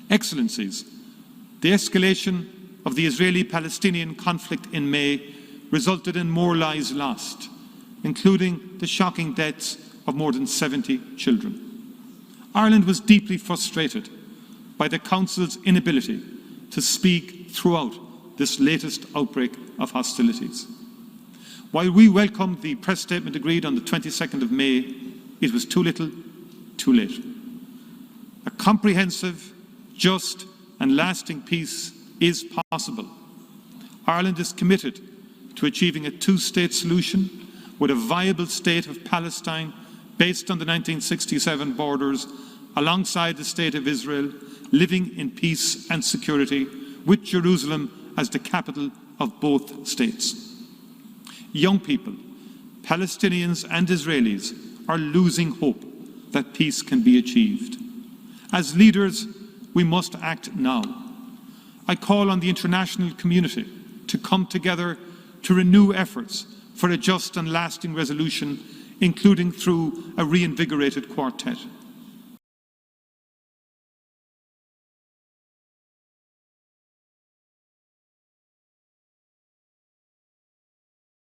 Excellencies, the escalation of the Israeli-Palestinian conflict in May resulted in more lives lost, including the shocking deaths of more than 70 children. Ireland was deeply frustrated by the Council's inability to speak throughout this latest outbreak of hostilities. While we welcomed the press statement agreed on the 22nd of May, it was too little, too late. A comprehensive, just and lasting peace is possible. Ireland is committed to achieving a two-state solution with a viable state of Palestine based on the 1967 borders, alongside the State of Israel, living in peace and security, with Jerusalem as the capital of both states. Young people, Palestinians and Israelis, are losing hope that peace can be achieved. As leaders, we must act now. I call on the international community to come together to renew efforts for a just and lasting resolution, including through a reinvigorated quartet.